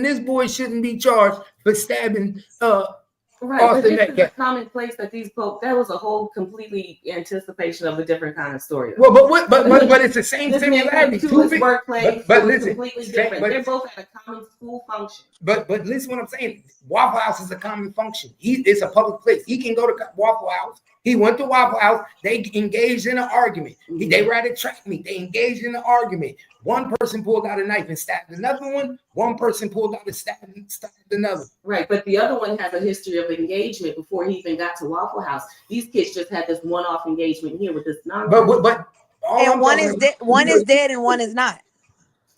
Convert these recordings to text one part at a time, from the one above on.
this boy shouldn't be charged for stabbing Right, but Austin this is a Metcalf. commonplace that these folks. That was a whole completely anticipation of a different kind of story. Well, but it's the same similarity. To his workplace, but was listen, completely different. They're both at a common school function. But listen, what I'm saying. Waffle House is a common function. It's a public place. He can go to Waffle House. He went to Waffle House. They engaged in an argument. They were at a track meet. They engaged in an argument. One person pulled out a knife and stabbed another one. One person pulled out a stabbed another. Right, but the other one has a history of engagement before he even got to Waffle House. These kids just had this one-off engagement here with this non. But and one is dead and one is not.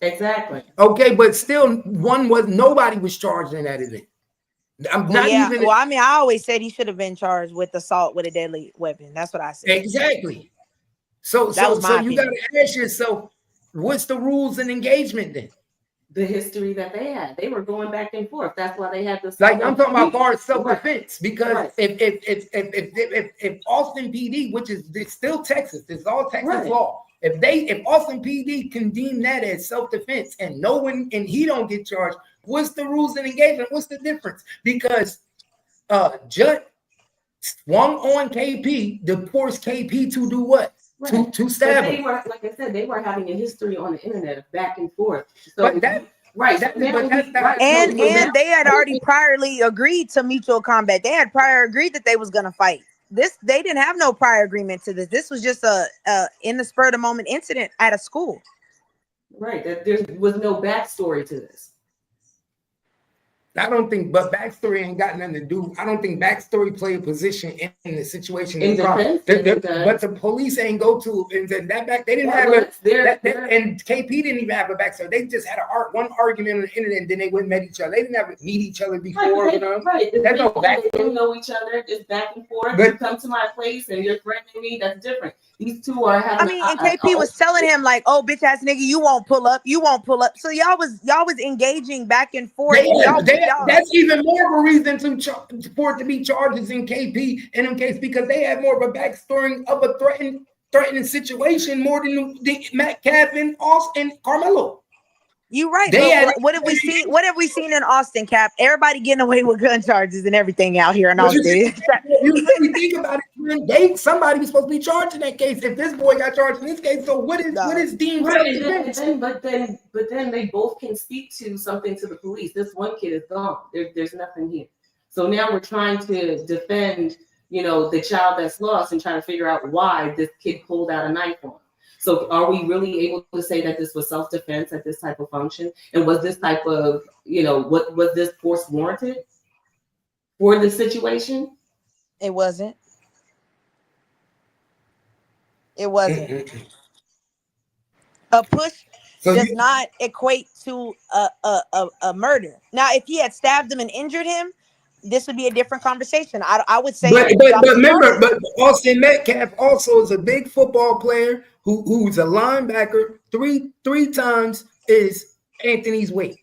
Exactly. Okay, but still, nobody was charged in that event. Well, I mean, I always said he should have been charged with assault with a deadly weapon. That's what I said. Exactly. So you got to ask yourself, what's the rules and engagement then? The history that they had, they were going back and forth. That's why they had this. Like I'm talking about far as self-defense, because if Austin PD, which is it's still Texas, it's all Texas law. If Austin PD can deem that as self-defense and no one and he don't get charged, what's the rules and engagement? What's the difference? Because Judd swung on KP to force KP to do what? Right. To stab him. Like I said, they were having a history on the internet of back and forth. So and they had already priorly agreed to mutual combat. They had prior agreed that they was gonna fight. They didn't have no prior agreement to this. This was just a in the spur of the moment incident at a school. Right. There was no backstory to this. I don't think, but backstory ain't got nothing to do. I don't think backstory play a position in the situation. But the police ain't go to and said that back. They didn't have and KP didn't even have a backstory. They just had one argument on the internet, and then they went and met each other. They didn't have to meet each other before. Right. That's no backstory. They didn't know each other. It's back and forth. You come to my place and you're threatening me. That's different. These two are having. I mean, and KP was telling him like, "Oh, bitch ass nigga, you won't pull up. You won't pull up." So y'all was engaging back and forth. That's even more of a reason for it to be charges in KP in them case, because they had more of a backstory of a threatening situation more than Metcalf and Austin and Carmelo. You right. What have we seen? What have we seen in Austin, Cap? Everybody getting away with gun charges and everything out here in Austin. You really think about it, somebody was supposed to be charged in that case. If this boy got charged in this case, so what is deemed right? But then they both can speak to something to the police. This one kid is gone. There's nothing here. So now we're trying to defend, the child that's lost and trying to figure out why this kid pulled out a knife on him. So are we really able to say that this was self-defense at this type of function? And was this type of, what was this force warranted for the situation? It wasn't. It wasn't. A push does not equate to a murder. Now, if he had stabbed him and injured him, this would be a different conversation. I would say. But remember, Austin Metcalf also is a big football player who's a linebacker. Three times is Anthony's weight.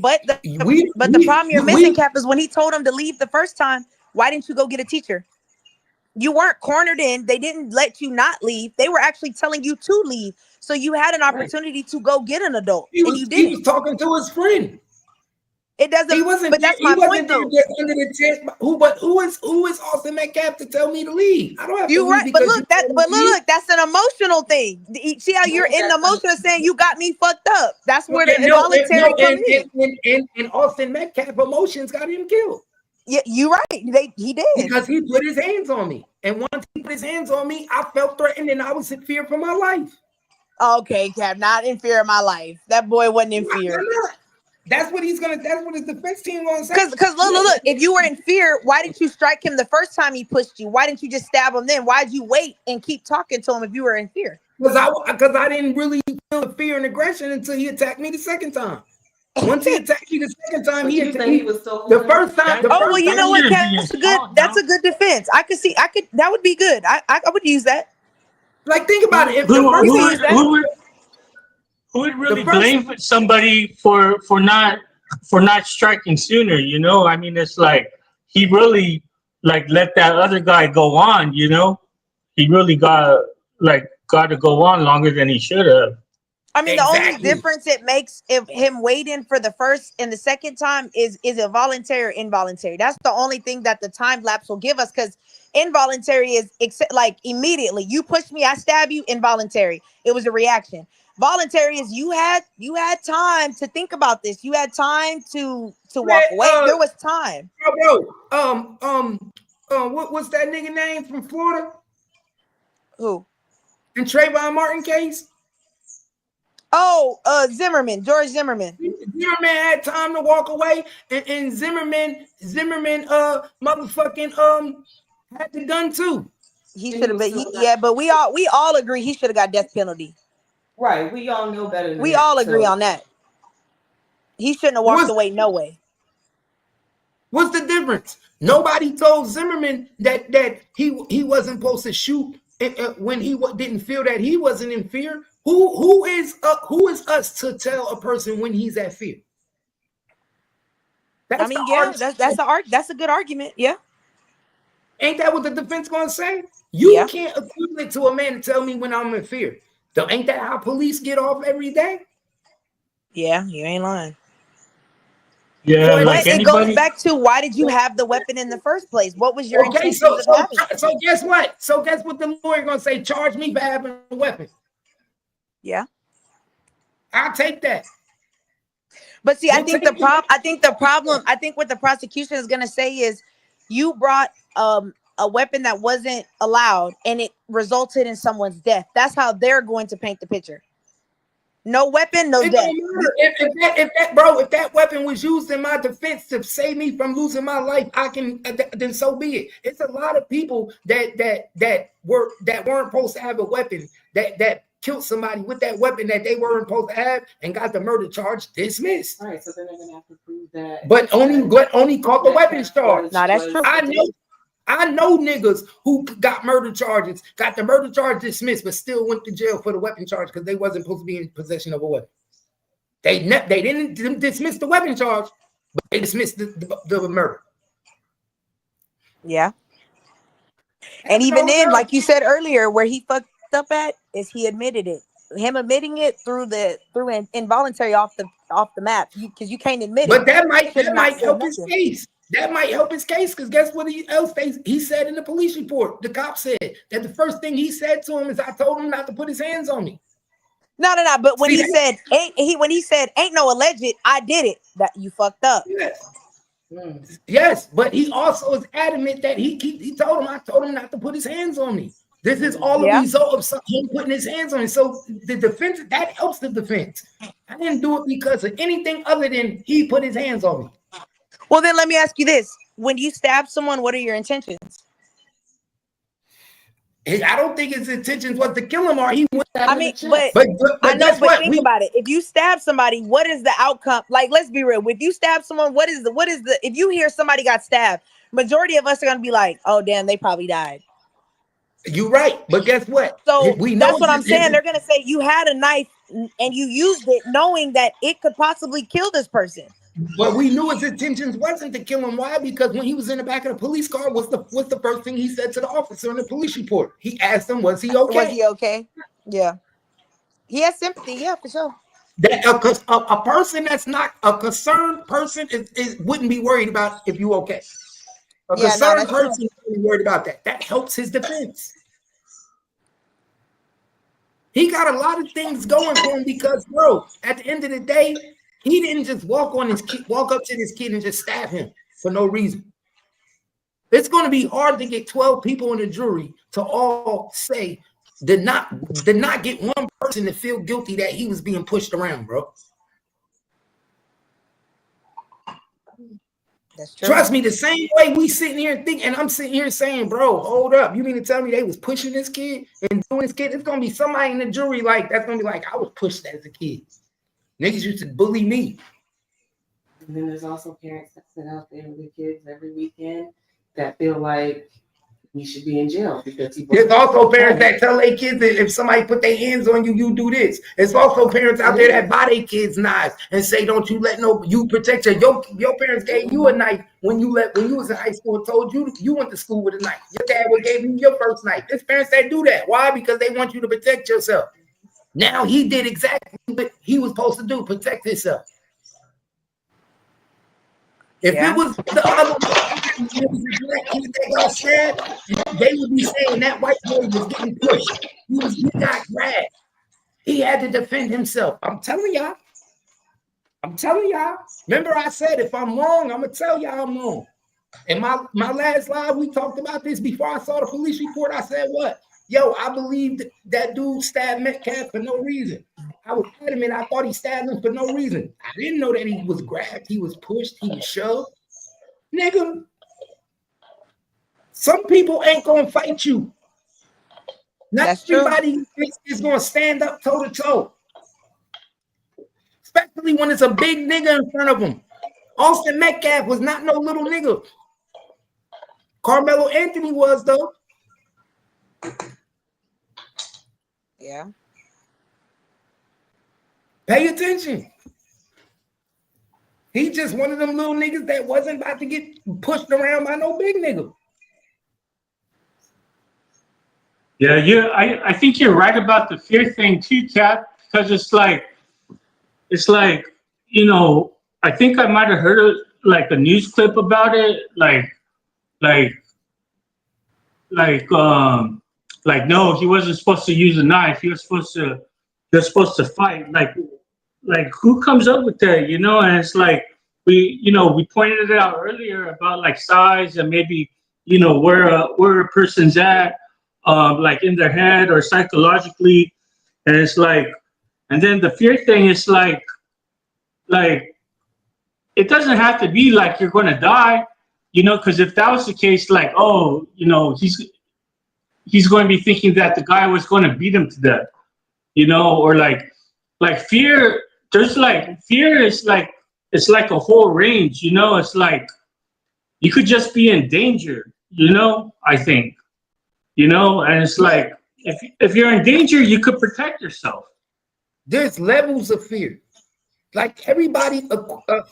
But the problem you're missing, Cap, is when he told him to leave the first time. Why didn't you go get a teacher? You weren't cornered in. They didn't let you not leave. They were actually telling you to leave. So you had an opportunity to go get an adult, and you didn't. He was talking to his friend. It doesn't. He wasn't. But that's my point, though. Under the tent. Who is Austin Metcalf to tell me to leave? I don't have to leave. Right, but look, that's an emotional thing. See how you're in the emotion of saying you got me fucked up. That's where the involuntary comes in. And Austin Metcalf emotions got him killed. Yeah, you're right. He did, because he put his hands on me, and once he put his hands on me, I felt threatened, and I was in fear for my life. Okay, Cap, not in fear of my life. That boy wasn't in fear. That's what his defense team gonna say. Because look, if you were in fear, why didn't you strike him the first time he pushed you? Why didn't you just stab him then? Why'd you wait and keep talking to him if you were in fear? Because I didn't really feel the fear and aggression until he attacked me the second time. Once he attacked me the second time, he was so the first time. You know what, Cap? That's a good defense. That would be good. I would use that. Like, think about it. Who would really blame somebody for not striking sooner? I mean, it's like he really let that other guy go on. He really got to go on longer than he should have. I mean, the only Exactly. difference it makes if him waiting for the first and the second time is it voluntary or involuntary? That's the only thing that the time lapse will give us, because involuntary is like immediately you push me, I stab you. Involuntary, it was a reaction. Voluntary is you had time to think about this. You had time to walk away. There was time. What's that nigga name from Florida? Who? In Trayvon Martin case? Oh, Zimmerman, George Zimmerman. Zimmerman had time to walk away, and Zimmerman, motherfucking had the gun too. He should have been. Yeah, but we all agree he should have got death penalty. Right, we all know better. We all agree on that. He shouldn't have walked away. No way. What's the difference? Nobody told Zimmerman that he wasn't supposed to shoot when he didn't feel that he wasn't in fear. Who is us to tell a person when he's at fear? That's a good argument. Yeah. Ain't that what the defense gonna say? You can't equate it to a man to tell me when I'm in fear. So ain't that how police get off every day? Yeah, you ain't lying. Yeah, but like it goes back to, why did you have the weapon in the first place? What was your intention? So guess what? So guess what the lawyer gonna say? Charge me for having a weapon. Yeah, I'll take that. But see, I think what the prosecution is gonna say is, you brought a weapon that wasn't allowed and it resulted in someone's death. That's how they're going to paint the picture. No weapon, no death. If that weapon was used in my defense to save me from losing my life, then so be it. It's a lot of people that weren't supposed to have a weapon that killed somebody with that weapon that they weren't supposed to have and got the murder charge dismissed. All right, so then they're gonna have to prove that. But only caught the weapons charge. No, that's true. I know niggas who got murder charges, got the murder charge dismissed, but still went to jail for the weapon charge because they wasn't supposed to be in possession of a weapon. They didn't dismiss the weapon charge, but they dismissed the murder. Yeah. And even then, like you said earlier, where he fucked up at is he admitted it. Him admitting it through an involuntary off the map, because you can't admit it. But that might help his case. That might help his case, because guess what he said in the police report? The cop said that the first thing he said to him is, "I told him not to put his hands on me." No. But when he said ain't no alleged, I did it. That you fucked up. Yes, but he also is adamant that he told him, "I told him not to put his hands on me." This is all a result of him putting his hands on it. So the defense, that helps the defense. I didn't do it because of anything other than he put his hands on me. Well, then let me ask you this. When you stab someone, what are your intentions? I don't think his intentions was to kill him, or he would have. I mean, but I know, but think about it. If you stab somebody, what is the outcome? Like, let's be real. If you stab someone, what is the if you hear somebody got stabbed, majority of us are gonna be like, oh damn, they probably died. You're right, but guess what? So that's what I'm saying. They're gonna say you had a knife and you used it knowing that it could possibly kill this person. But we knew his intentions wasn't to kill him. Why? Because when he was in the back of the police car, what's the first thing he said to the officer in the police report? He asked him, "Was he okay?" Was he okay? Yeah. He has sympathy. Yeah, for sure. That a person that's not a concerned person is wouldn't be worried about if you okay. A concerned person wouldn't be worried about that. That helps his defense. He got a lot of things going for him because, bro, at the end of the day, he didn't just walk up to this kid and just stab him for no reason. It's going to be hard to get 12 people in the jury to all say did not get one person to feel guilty that he was being pushed around, bro. That's true. Trust me, the same way we sitting here and think, and I'm sitting here saying, bro, hold up. You mean to tell me they was pushing this kid and doing this kid? It's going to be somebody in the jury that's going to be like, I was pushed as a kid. Niggas used to bully me. And then there's also parents that sit out there with their kids every weekend that feel like you should be in jail because there's also parents that tell their kids that if somebody put their hands on you, you do this. There's also parents out there that buy their kids knives and say, don't you let you protect your parents gave you a knife when you was in high school and told you went to school with a knife. Your dad gave you your first knife. There's parents that do that. Why? Because they want you to protect yourself. Now he did exactly what he was supposed to do, protect himself. If it was the other black kid that got stabbed, they would be saying that white boy was getting pushed. He got grabbed. He had to defend himself. I'm telling y'all. Remember I said, if I'm wrong, I'm going to tell y'all I'm wrong. In my last live, we talked about this before I saw the police report. I said what? Yo, I believed that dude stabbed Metcalf for no reason. I was adamant. I thought he stabbed him for no reason. I didn't know that he was grabbed, he was pushed, he was shoved. Nigga, some people ain't going to fight you. Not That's everybody is going to stand up toe to toe. Especially when it's a big nigga in front of him. Austin Metcalf was not no little nigga. Carmelo Anthony was, though. Yeah. Pay attention. He just one of them little niggas that wasn't about to get pushed around by no big nigga. Yeah, I think you're right about the fear thing too, Cap, because it's like, you know, I think I might have heard like a news clip about it, like no, he wasn't supposed to use a knife. They're supposed to fight. Like who comes up with that, you know? And it's like we pointed it out earlier about like size and maybe, you know, where a person's at, like in their head or psychologically. And it's like, and then the fear thing is like it doesn't have to be like you're going to die, you know, because if that was the case, like, oh, you know, he's going to be thinking that the guy was going to beat him to death, you know, or like fear. There's like fear is like, it's like a whole range, you know. It's like you could just be in danger, you know. I think, you know, and it's like if you're in danger, you could protect yourself. There's levels of fear. Like everybody,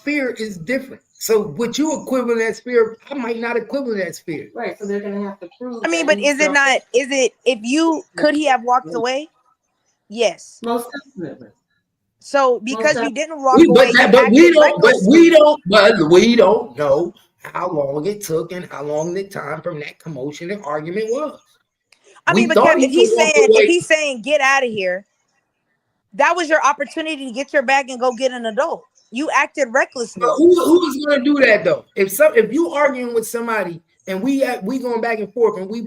fear is different. So what you equivalent as fear, I might not equivalent as fear. Right. So they're gonna have to prove. I mean, but is it could he have walked away? Yes. Most definitely. So because you didn't walk away, but we don't know how long it took and how long the time from that commotion and argument was. I mean, but Kevin, if he's saying get out of here, that was your opportunity to get your bag and go get an adult. You acted recklessly. Who's going to do that though? If you arguing with somebody and we going back and forth and we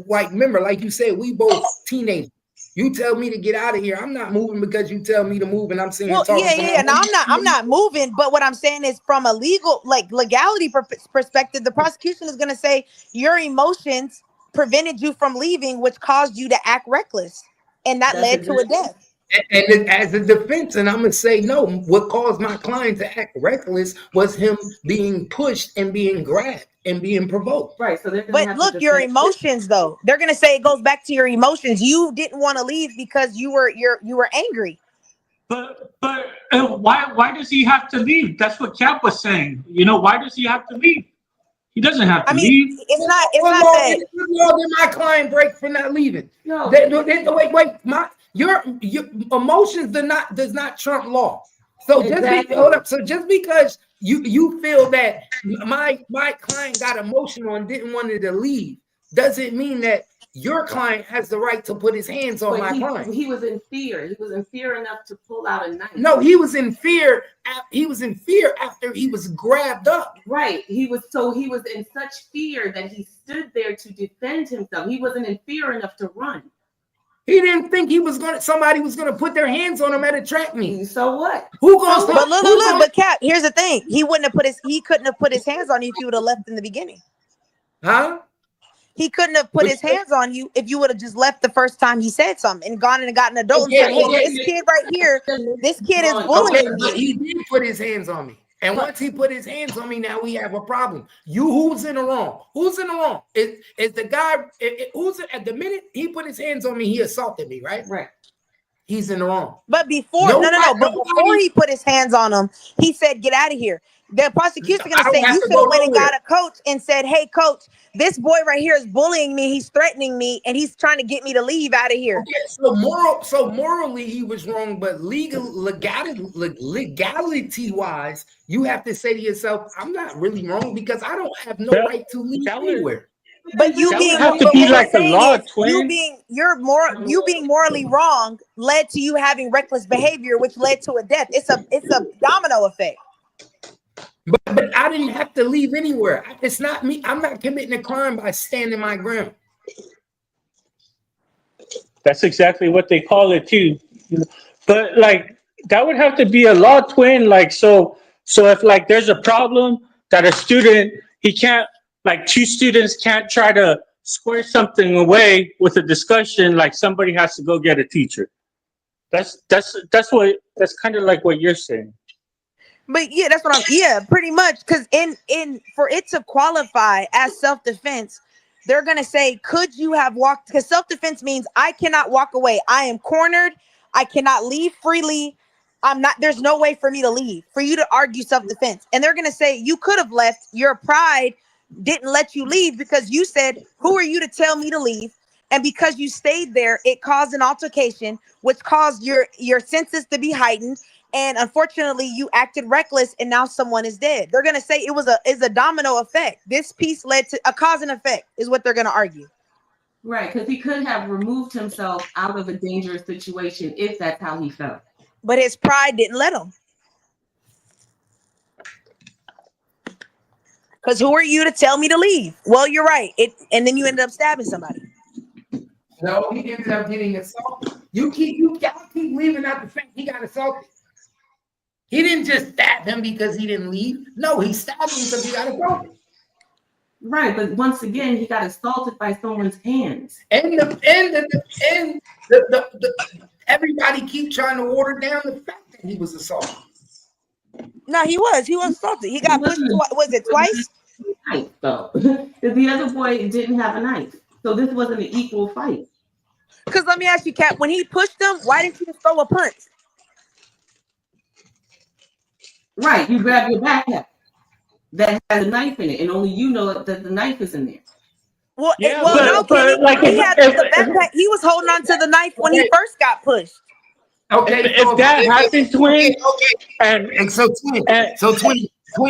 like remember, like you said, we both teenagers. You tell me to get out of here. I'm not moving because you tell me to move, and I'm saying, well, yeah. No, I'm not moving. But what I'm saying is, from a legality perspective, the prosecution is going to say your emotions prevented you from leaving, which caused you to act reckless, and that led to a death. And as a defense, and I'm going to say no, what caused my client to act reckless was him being pushed and being grabbed and being provoked. Right. So but look, your emotions though, they're going to say it goes back to your emotions. You didn't want to leave because you were angry. But why does he have to leave? That's what Cap was saying. You know, why does he have to leave? He doesn't have to leave. It's not that. Did my client break for not leaving? No. Wait. Your emotions does not trump law. So just because you feel that my client got emotional and didn't want to leave doesn't mean that your client has the right to put his hands on my client. He was in fear. He was in fear enough to pull out a knife. No, he was in fear. He was in fear after he was grabbed up. Right. He was in such fear that he stood there to defend himself. He wasn't in fear enough to run. He didn't think somebody was gonna put their hands on him at a track meet. So what? Who goes? But look, but Cap, here's the thing. He couldn't have put his hands on you if you would have left in the beginning. Huh? He couldn't have put his hands on you if you would have just left the first time he said something and gone and gotten an adult and said, hey, this kid right here, this kid is bullying me. But he did put his hands on me. And once he put his hands on me, now we have a problem. Who's in the wrong? Who's in the wrong? Is the guy at the minute he put his hands on me, he assaulted me, right? Right. he's in the wrong. But before, but before he put his hands on him, he said, "Get out of here." The prosecution's gonna say you should have went and got a coach and said, "Hey, coach, this boy right here is bullying me. He's threatening me, and he's trying to get me to leave out of here." Okay, so morally he was wrong, but legality wise, you have to say to yourself, "I'm not really wrong because I don't have no right to leave anywhere." But you being have to be like a law, twin. You being morally wrong led to you having reckless behavior, which led to a death. It's a domino effect. But I didn't have to leave anywhere. It's not me. I'm not committing a crime by standing my ground. That's exactly what they call it too. But like that would have to be a law, twin. Like so if like there's a problem that a student he can't. Like two students can't try to square something away with a discussion. Like somebody has to go get a teacher. That's kind of like what you're saying. But yeah, that's what pretty much. Because in for it to qualify as self-defense, they're gonna say, could you have walked? Because self-defense means I cannot walk away. I am cornered. I cannot leave freely. There's no way for me to leave. For you to argue self-defense, and they're gonna say you could have left. Your pride didn't let you leave because you said, who are you to tell me to leave? And because you stayed there, it caused an altercation, which caused your senses to be heightened. And unfortunately, you acted reckless, and now someone is dead. They're gonna say it was a domino effect. This piece led to a cause and effect, is what they're gonna argue. Right, because he could have removed himself out of a dangerous situation if that's how he felt. But his pride didn't let him. Because who are you to tell me to leave? Well, you're right. And then you ended up stabbing somebody. No, he ended up getting assaulted. You keep leaving out the fact he got assaulted. He didn't just stab him because he didn't leave. No, he stabbed him because he got assaulted. Right, but once again, he got assaulted by someone's hands. And everybody keep trying to water down the fact that he was assaulted. No, he was assaulted. He got pushed. Was it twice? Knife, though. The other boy didn't have a knife, so this wasn't an equal fight. Because let me ask you, Cap, when he pushed him, why didn't you just throw a punch? Right, you grab your backpack that has a knife in it, and only you know that the knife is in there. Well, yeah, but like he had the backpack. He was holding on to the knife when he first got pushed. Okay, if that happened, twin, and so twin,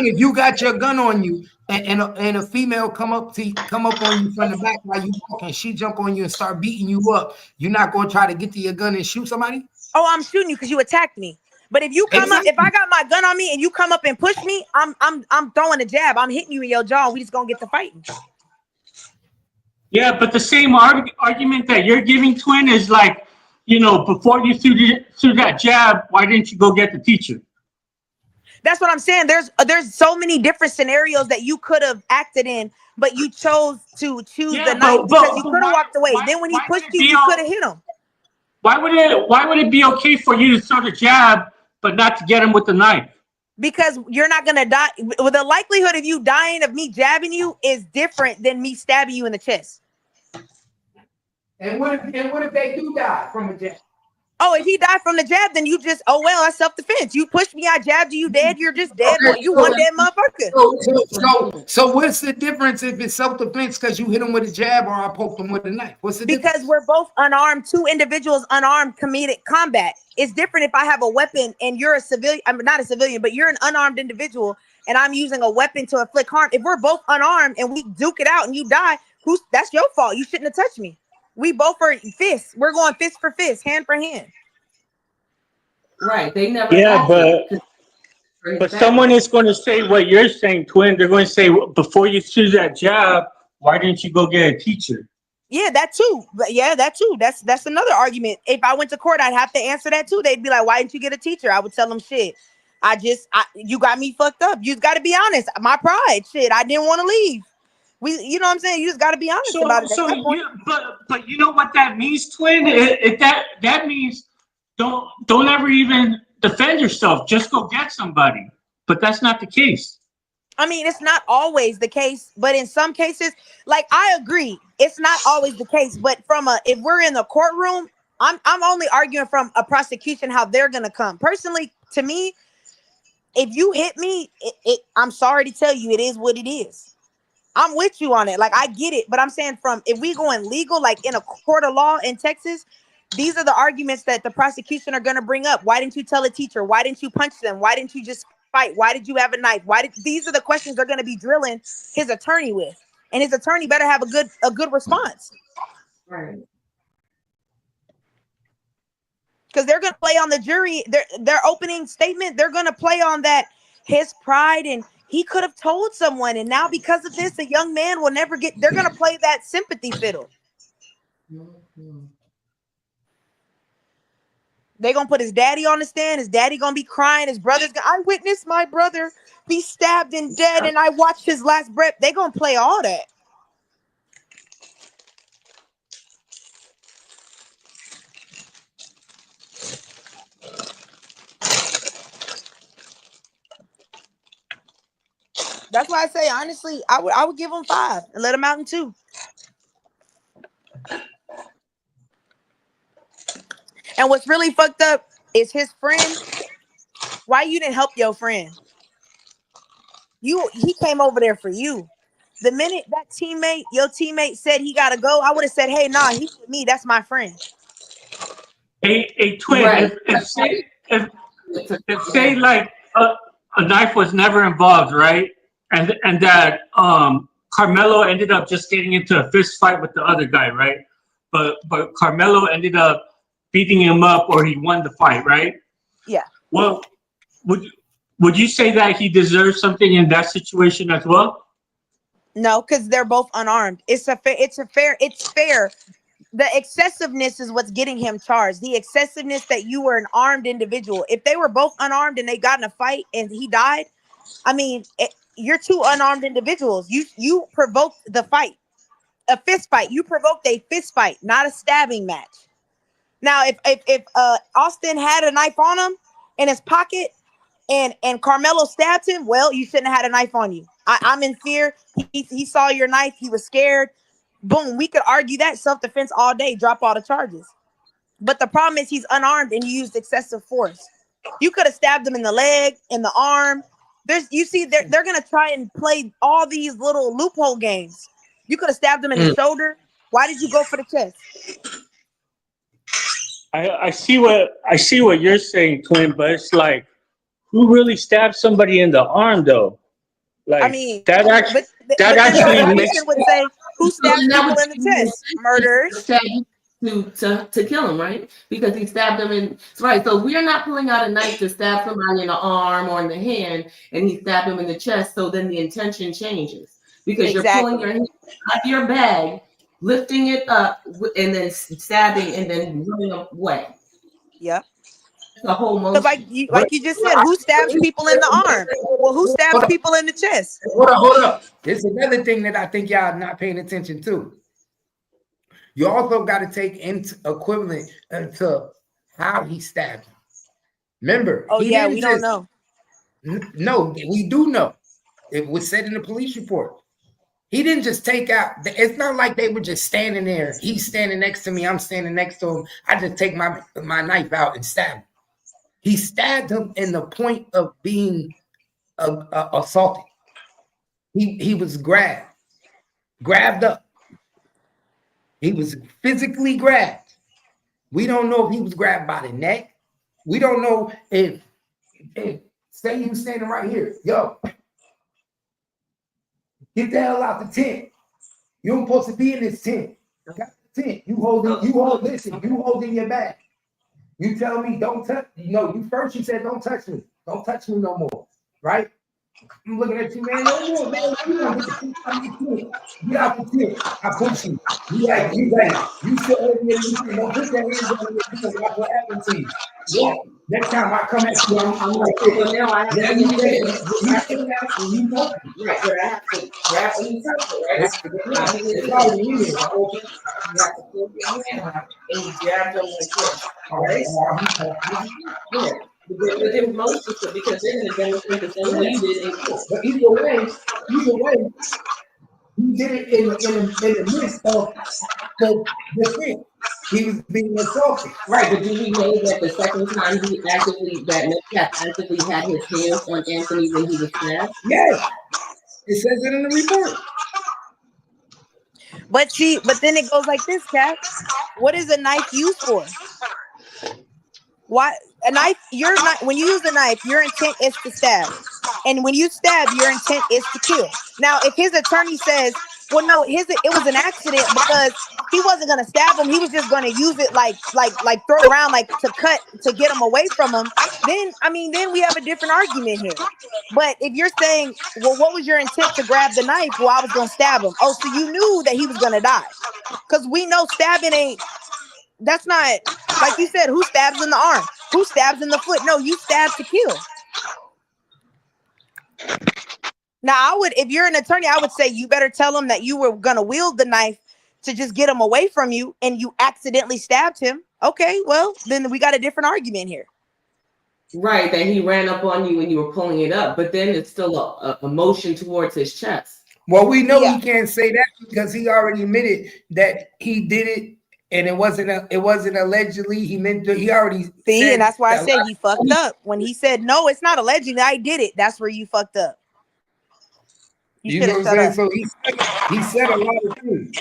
if you got your gun on you and a female come up on you from the back while you walk and she jump on you and start beating you up, you're not gonna try to get to your gun and shoot somebody? Oh, I'm shooting you because you attacked me. But if you come up, if I got my gun on me and you come up and push me, I'm throwing a jab. I'm hitting you in your jaw. And we just gonna get to fighting. Yeah, but the same argument that you're giving, twin, is like, before you threw that jab, why didn't you go get the teacher? That's what I'm saying. There's so many different scenarios that you could have acted in, but you chose to choose the knife because you could have walked away. Then when he pushed you, you could have hit him. Why would it be okay for you to throw the jab, but not to get him with the knife? Because you're not gonna die. Well, the likelihood of you dying of me jabbing you is different than me stabbing you in the chest. And what if they do die from a jab? Oh, if he died from the jab, then you just, that's self-defense. You pushed me, I jabbed you, dead, you're just dead. Okay, you one dead motherfucker. So what's the difference if it's self-defense because you hit him with a jab or I poked him with a knife? What's the difference? Because we're both unarmed, two individuals unarmed, committed combat. It's different if I have a weapon and you're a civilian. I'm not a civilian, but you're an unarmed individual and I'm using a weapon to inflict harm. If we're both unarmed and we duke it out and you die, that's your fault. You shouldn't have touched me. We both are fists. We're going fist for fist, hand for hand. Right. They never. Yeah, but someone is going to say what you're saying, twin. They're going to say, before you threw that jab, why didn't you go get a teacher? Yeah, that too. That too. That's another argument. If I went to court, I'd have to answer that too. They'd be like, why didn't you get a teacher? I would tell them, shit. You got me fucked up. You got to be honest. My pride, shit. I didn't want to leave. You know what I'm saying? You just got to be honest about it. But you know what that means, twin? That means don't ever even defend yourself. Just go get somebody. But that's not the case. I mean, it's not always the case, but in some cases, like I agree, it's not always the case. But if we're in the courtroom, I'm only arguing from a prosecution how they're gonna come. Personally, to me, if you hit me, I'm sorry to tell you, it is what it is. I'm with you on it. Like, I get it, but I'm saying from if we going legal, like in a court of law in Texas, these are the arguments that the prosecution are gonna bring up. Why didn't you tell a teacher? Why didn't you punch them? Why didn't you just fight? Why did you have a knife? These are the questions they're gonna be drilling his attorney with, and his attorney better have a good response. Right. Because they're gonna play on the jury, their opening statement, they're gonna play on that his pride and he could have told someone, and now because of this, a young man will never get. They're gonna play that sympathy fiddle. Mm-hmm. They're gonna put his daddy on the stand. His daddy gonna be crying. His brother's gonna. I witnessed my brother be stabbed and dead, and I watched his last breath. They're gonna play all that. That's why I say, honestly, I would give him 5 and let him out in 2. And what's really fucked up is his friend. Why you didn't help your friend? He came over there for you. The minute that your teammate said he gotta go, I would have said, hey, nah, he's with me. That's my friend. A twin, Right. if say like a knife was never involved, right? And that Carmelo ended up just getting into a fist fight with the other guy, right? But Carmelo ended up beating him up, or he won the fight, right? Yeah. Well, would you say that he deserves something in that situation as well? No, because they're both unarmed. It's fair. The excessiveness is what's getting him charged. The excessiveness that you were an armed individual. If they were both unarmed and they got in a fight and he died, I mean, you're 2 unarmed individuals. You provoked the fight, a fist fight. You provoked a fist fight, not a stabbing match. Now, if Austin had a knife on him in his pocket and Carmelo stabbed him, well, you shouldn't have had a knife on you. I'm in fear. He saw your knife. He was scared. Boom. We could argue that self-defense all day, drop all the charges. But the problem is he's unarmed and you used excessive force. You could have stabbed him in the leg, in the arm. They're going to try and play all these little loophole games. You could have stabbed him in the shoulder. Why did you go for the chest? I see what you're saying, twin, but it's like, who really stabbed somebody in the arm though? Like, I mean, that actually makes would say, who stabbed people in the chest? Murderers. To kill him, right? Because he stabbed him in. Right. So we're not pulling out a knife to stab somebody in the arm or in the hand, and he stabbed him in the chest. So then the intention changes because you're pulling your hand out of your bag, lifting it up, and then stabbing, and then running away. Yep. The whole motion. Like you just said, who stabs people in the arm? Well, who stabs people in the chest? Hold up. There's another thing that I think y'all not paying attention to. You also got to take into equivalent to how he stabbed him. Remember? Oh yeah, we don't know. No, we do know. It was said in the police report. He didn't just take out. It's not like they were just standing there. He's standing next to me. I'm standing next to him. I just take my knife out and stab him. He stabbed him in the point of being assaulted. He was grabbed up. He was physically grabbed. We don't know if he was grabbed by the neck. We don't know if say you standing right here. Yo, get the hell out the tent. You're supposed to be in this tent. Got the tent. You holding your back. You tell me don't touch. No, you said don't touch me. Don't touch me no more. Right? I'm looking at you, man. No more, man. Get out the tent. I push you. You still holding your tent. Don't put that hands on me because watch what happens to you. Yeah. Next time I come at you, I'm like this. So now I have to you know. Right, but I have to grab and touch it, right? It's already in there. You have to pull your hand out and you grab them like this. All right? Yeah. But it was most of it because they're going to demonstrate the same way you did in court. But either way, you did it in the midst of the defense. he was being assaulted. Right, but do we know that the second time that Metcalf actively had his hands on Anthony when he was stabbed? Yes, it says it in the report. But see, but then it goes like this, Cap. What is a knife used for? Why a knife? You're not when you use a knife, your intent is to stab, and when you stab, your intent is to kill. Now, if his attorney says, "Well, no, it was an accident because he wasn't gonna stab him, he was just gonna use it like throw it around like to get him away from him," then then we have a different argument here. But if you're saying, "Well, what was your intent to grab the knife?" Well, I was gonna stab him. Oh, so you knew that he was gonna die, because we know stabbing ain't. That's not, like you said, who stabs in the arm? Who stabs in the foot? No, you stab to kill. Now, if you're an attorney, I would say you better tell him that you were going to wield the knife to just get him away from you and you accidentally stabbed him. Okay, well, then we got a different argument here. Right, that he ran up on you when you were pulling it up, but then it's still a motion towards his chest. Well, we know he can't say that because he already admitted that he did it. And it wasn't allegedly. He meant to. He already see, and that's why I said he fucked up when he said no. It's not allegedly. I did it. That's where you fucked up. You know what I'm saying? So he said a lot of things.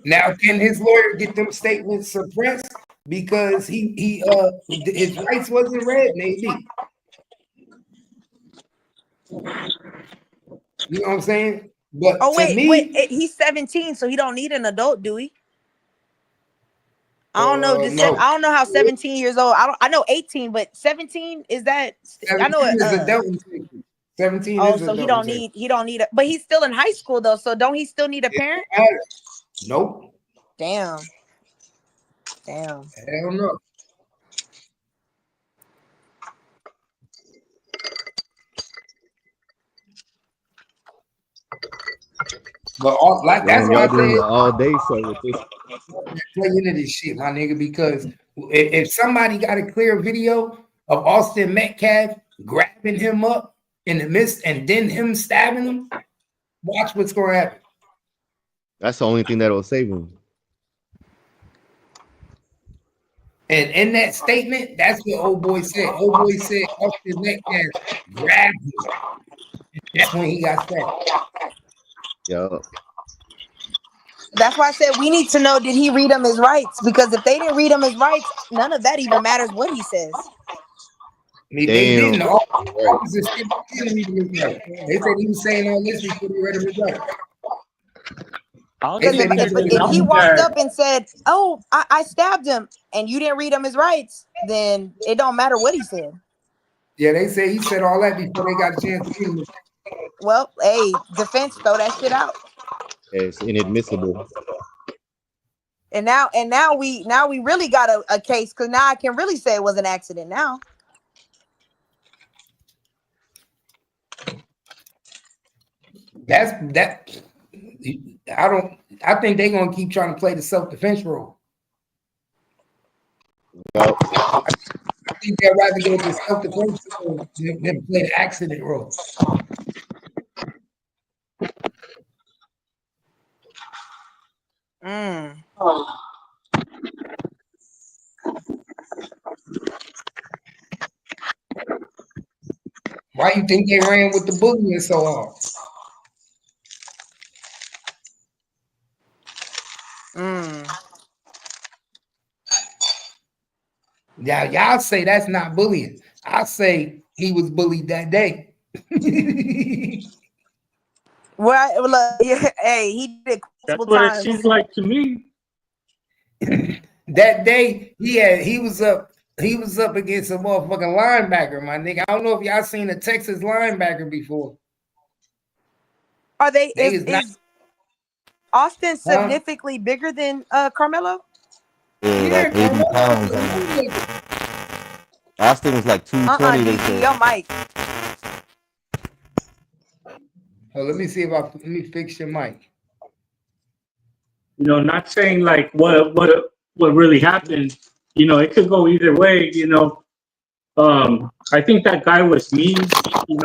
Now, can his lawyer get them statements suppressed because his rights wasn't read? Maybe. You know what I'm saying? But wait, he's 17, so he don't need an adult, do he? I don't know. No. I don't know how 17 years old. I know 18, but 17 is that? I know it. 17. Oh, so he don't need. But he's still in high school though. So don't he still need a parent? Nope. Damn. Hell no. But that's why I say all day. So with this, play into this shit, my nigga, because if somebody got a clear video of Austin Metcalf grabbing him up in the midst and then him stabbing him, watch what's going to happen. That's the only thing that'll save him. And in that statement, that's what old boy said. Old boy said Austin Metcalf grabbed him. That's when he got stabbed. Yeah. That's why I said we need to know, did he read him his rights? Because if they didn't read him his rights, none of that even matters what he says. They didn't. They said he was saying all this before they read him his rights. If he walked up and said, "Oh, I stabbed him," and you didn't read him his rights, then it don't matter what he said. Yeah, they say he said all that before they got a chance to read him. Well, hey, defense, throw that shit out. It's inadmissible. And now we really got a case, because now I can really say it was an accident now. I think they're gonna keep trying to play the self-defense role. Well, I think they'd rather go to self-defense role than play the accident role. Why you think they ran with the bullying so hard? Now, y'all say that's not bullying. I say he was bullied that day. Well, look, hey, he did. That's what it seems like to me. That day, he was up against a motherfucking linebacker, my nigga. I don't know if y'all seen a Texas linebacker before. Are they? Is Austin significantly bigger than Carmelo? Yeah, like 80 pounds. Austin was like 220. They said. Yo, Mike. Oh, let me fix your mic. You know, not saying like what really happened. You know, it could go either way. You know, I think that guy was mean. You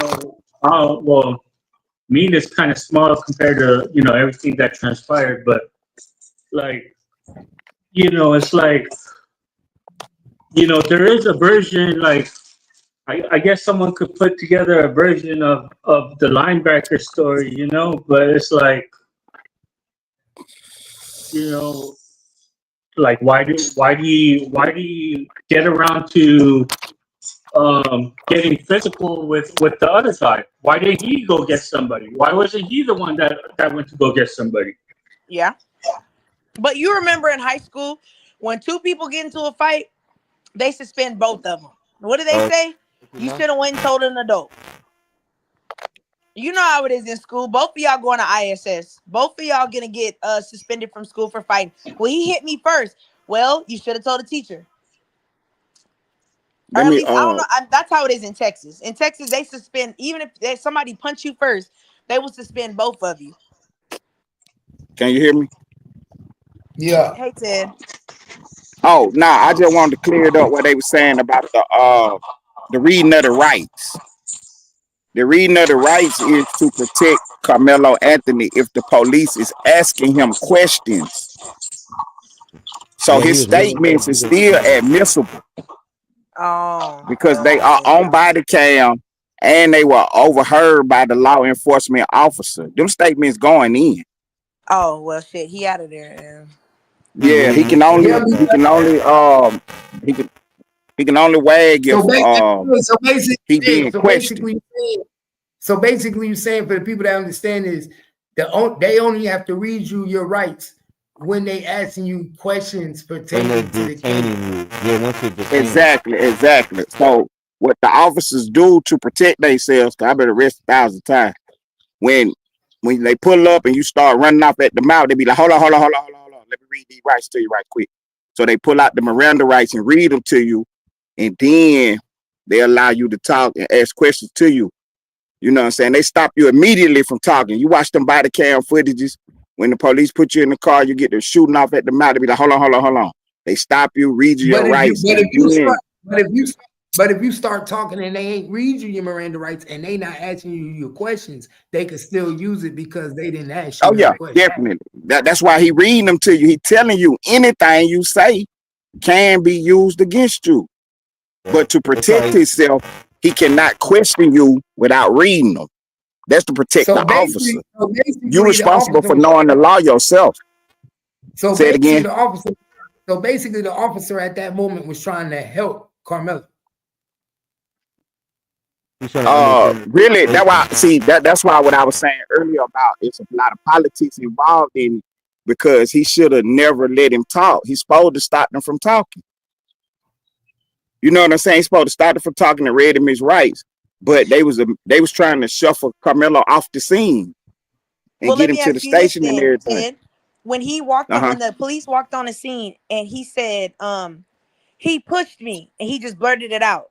know, mean is kind of small compared to everything that transpired. But like, it's like, there is a version, like, I guess someone could put together a version of the linebacker story, but it's like, like, why do you get around to getting physical with the other guy? Why didn't he go get somebody? Why wasn't he the one that went to go get somebody? Yeah. But you remember in high school when two people get into a fight, they suspend both of them. What do they say? You should have went and told an adult. You know how it is in school. Both of y'all going to ISS. Both of y'all gonna get suspended from school for fighting. Well, he hit me first. Well, you should have told the teacher. Or at least, I don't know. That's how it is in Texas. In Texas, they suspend, even if somebody punch you first, they will suspend both of you. Can you hear me? Yeah. Hey, Ted. Oh, no, I just wanted to clear it up what they were saying about the reading of the rights. The reading of the rights is to protect Carmelo Anthony if the police is asking him questions. So his statements is still admissible. Oh. Because they are on body cam and they were overheard by the law enforcement officer. Them statements going in. Oh, well, shit, he out of there. Yeah, he can only wag if he being questioned. So basically, you're saying, for the people that understand is they only have to read you your rights when they asking you questions pertaining to the case. Exactly. So what the officers do to protect themselves, because I've been arrested 1,000 times. When they pull up and you start running off at the mouth, they be like, hold on. Let me read these rights to you right quick. So they pull out the Miranda rights and read them to you, and then they allow you to talk and ask questions to you. You know what I'm saying? They stop you immediately from talking. You watch them body cam footages. When the police put you in the car, you get them shooting off at the mouth. They be like, hold on. They stop you, read you your rights. But if you start talking and they ain't read you your Miranda rights and they not asking you your questions, they could still use it because they didn't ask you. Oh yeah, definitely. That's why he reading them to you. He telling you anything you say can be used against you. But to protect himself, he cannot question you without reading them. That's to protect the officer. You're responsible for knowing the law yourself. So say it again. So basically, the officer at that moment was trying to help Carmelo. Really, that's why what I was saying earlier about it's a lot of politics involved in it, because he should have never let him talk. He's supposed to stop them from talking. You know what I'm saying? He's supposed to stop them from talking and read him his rights. But they was trying to shuffle Carmelo off the scene and get him to the station and everything. Ted, when he walked on, when the police walked on the scene and he said, he pushed me and he just blurted it out.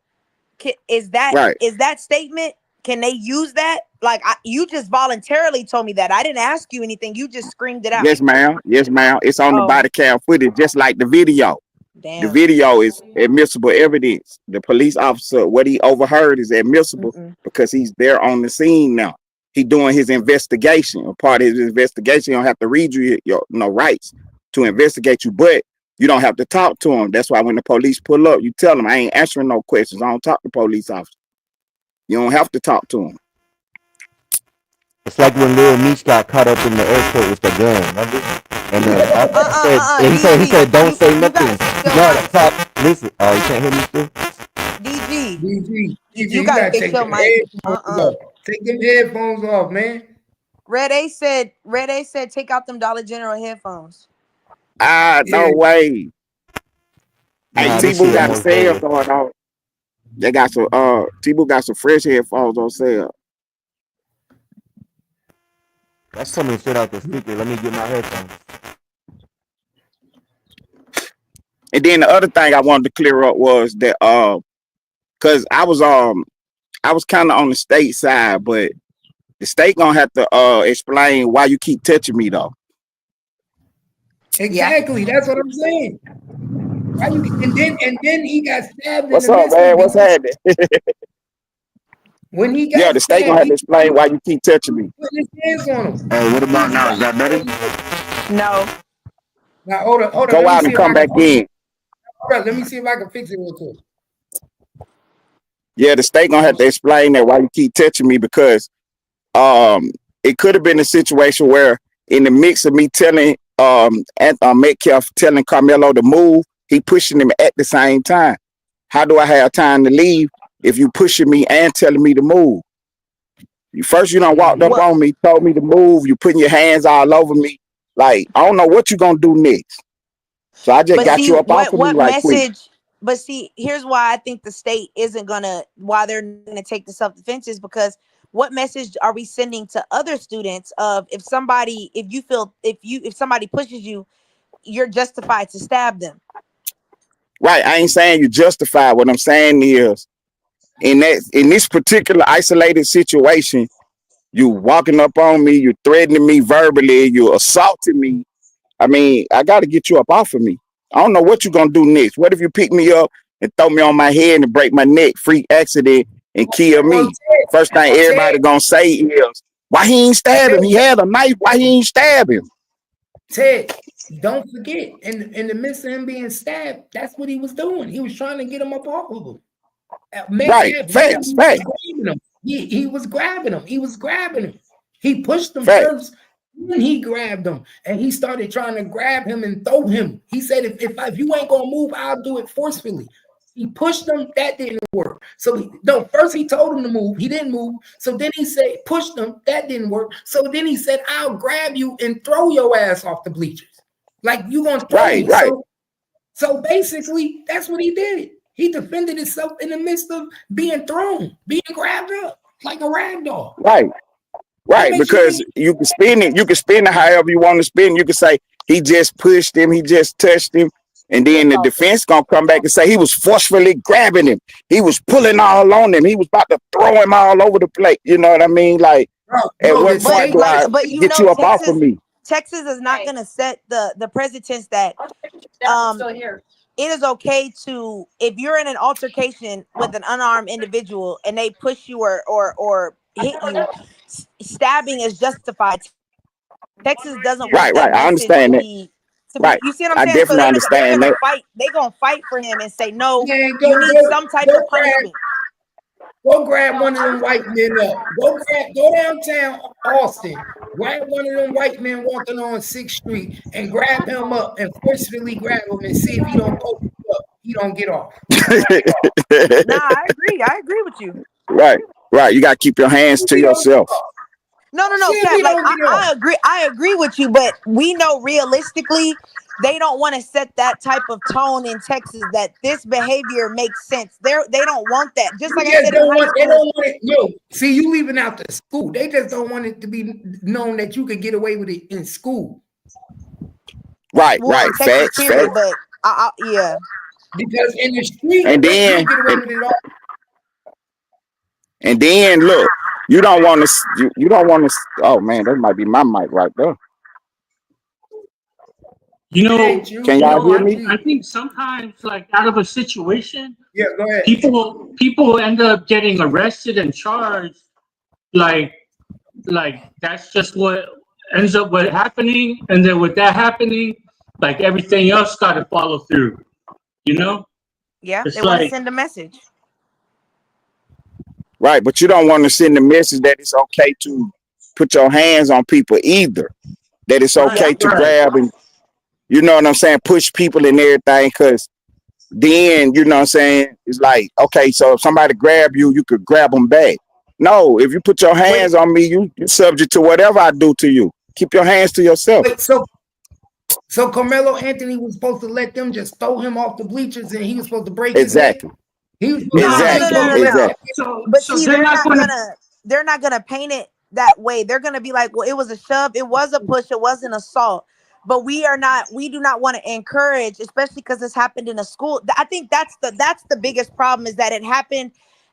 Is that statement? Can they use that? Like, you just voluntarily told me that. I didn't ask you anything. You just screamed it out. Yes, ma'am. It's on the body cam footage, just like the video. Damn. The video is admissible evidence. The police officer, what he overheard is admissible because he's there on the scene now. He doing his investigation. A part of his investigation, you don't have to read you your rights to investigate you, but you don't have to talk to him. That's why when the police pull up, you tell them, I ain't answering no questions. I don't talk to police officers. You don't have to talk to him. It's like when Lil Meech got caught up in the airport with the gun, remember? And he said, don't say nothing. Listen, you can't hear me still? DG, you gotta fix your mic. Take them headphones off, man. Red A said, take out them Dollar General headphones. No way. Hey, T-Boo got a sale going on. They got some T-Boo got some fresh headphones on sale. That's coming straight out the speaker. Let me get my headphones. And then the other thing I wanted to clear up was that because I was kind of on the state side, but the state gonna have to explain why you keep touching me though. Exactly, that's what I'm saying. Why you, and then he got stabbed. What's up, man? What's happening? When he got the state gonna have to explain why you keep touching me. Put his hands on him. Hey, what about now? Is that better? No. Now hold on. Go Let me out see and if I come can back in. Hold on, let me see if I can fix it real quick. Yeah, the state gonna have to explain that why you keep touching me, because it could have been a situation where in the mix of me telling Metcalf telling Carmelo to move, he pushing him at the same time. How do I have time to leave if you pushing me and telling me to move? You done walked up on me, told me to move, you putting your hands all over me. Like, I don't know what you gonna do next. So I just got you up off of me right quick. But see, here's why I think the state isn't gonna, why they're gonna take the self-defense, is because what message are we sending to other students of if somebody pushes you, you're justified to stab them? Right. I ain't saying you justify. What I'm saying is in this particular isolated situation, you walking up on me, you threatening me verbally, you assaulting me. I mean, I got to get you up off of me. I don't know what you're going to do next. What if you pick me up and throw me on my head and break my neck, freak accident, and kill me? First thing everybody going to say is, why he ain't stab him? He had a knife. Why he ain't stab him? Ted, don't forget, in the midst of him being stabbed, that's what he was doing. He was trying to get him up off of him. Right. Facts. He was grabbing him. He was grabbing him. He pushed him first. Then he grabbed him, and he started trying to grab him and throw him. He said, if you ain't gonna move, I'll do it forcefully. He pushed him. That didn't work. So first he told him to move. He didn't move. So then he said, pushed him. That didn't work. So then he said, I'll grab you and throw your ass off the bleachers. Like, you gonna throw me. Right. So basically, that's what he did. He defended himself in the midst of being thrown, being grabbed up like a rag doll. Right, because you can spin it however you want to spin. You can say he just pushed him, he just touched him, and then the defense gonna come back and say he was forcefully grabbing him, he was pulling all on him, he was about to throw him all over the place. You know what I mean? Like, at what point do I get you up off of me? Texas is not gonna set the precedence that it is okay to, if you're in an altercation with an unarmed individual and they push you or hit you, stabbing is justified. Texas doesn't want that I understand that. You see what I'm saying? I definitely understand that. They're gonna fight for him and say, no, you need some type of punishment. Go grab one of them white men up. Go downtown Austin. Grab one of them white men walking on 6th Street and grab him up and forcefully grab him and see if he don't poke him up. He don't get off. Nah, I agree with you. Right. You gotta keep your hands to yourself. No, Cap, like I agree with you, but we know realistically they don't want to set that type of tone in Texas that this behavior makes sense. They don't want that. Just like I said, they don't want it. Yo, see, you leaving out the school. They just don't want it to be known that you could get away with it in school. Right. Facts. But yeah. Because in the street, and then get away with it all. And then look, you don't want to. Oh man, that might be my mic right there. You know, can y'all hear me? I think sometimes, like, out of a situation, go ahead. People end up getting arrested and charged. Like that's just what ends up happening, and then with that happening, like everything else got to follow through. You know? Yeah, they want to send a message. Right, but you don't want to send the message that it's okay to put your hands on people either. That it's okay to grab and, you know what I'm saying, push people and everything, because then, you know what I'm saying, it's like, okay, so if somebody grab you, you could grab them back. No, if you put your hands on me, you're subject to whatever I do to you. Keep your hands to yourself. So Carmelo Anthony was supposed to let them just throw him off the bleachers and he was supposed to break his neck? Exactly. But see, they're not gonna paint it that way. They're gonna be like, well, it was a shove, it was a push, it was an assault. But we do not want to encourage, especially because this happened in a school. I think that's the biggest problem, is that it happened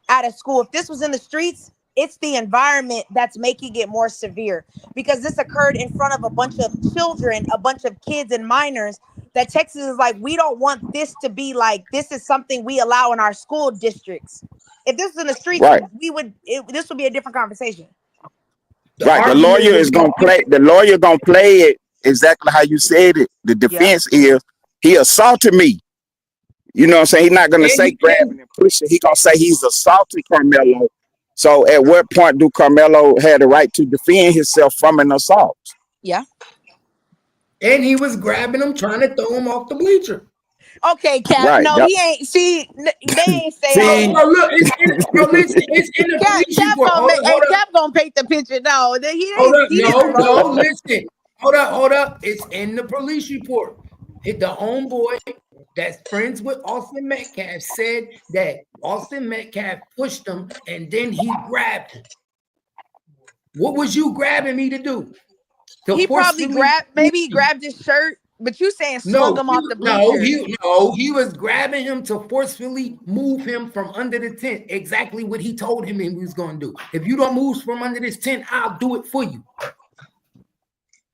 at a school. If this was in the streets, it's the environment that's making it more severe, because this occurred in front of a bunch of children, a bunch of kids and minors, that Texas is like, we don't want this to be like, this is something we allow in our school districts. If this was in the streets, this would be a different conversation. Right. The lawyer gonna play it exactly how you said it. The defense is he assaulted me. You know what I'm saying? He's not gonna say grabbing and pushing. He gonna say he's assaulting Carmelo. So at what point do Carmelo have the right to defend himself from an assault? Yeah. And he was grabbing him, trying to throw him off the bleacher. Okay, Cap. Right, No, yep. he ain't. See, they ain't See, saying. No, look, it's in the police Cap report. Cap gonna paint the picture. No, he Hold up, didn't. no, listen. Hold up. It's in the police report. The homeboy that's friends with Austin Metcalf said that Austin Metcalf pushed him and then he grabbed him. What was you grabbing me to do? He probably he grabbed his shirt, but you saying slung him off the bleachers. He was grabbing him to forcefully move him from under the tent. Exactly what he told him he was going to do. If you don't move from under this tent, I'll do it for you.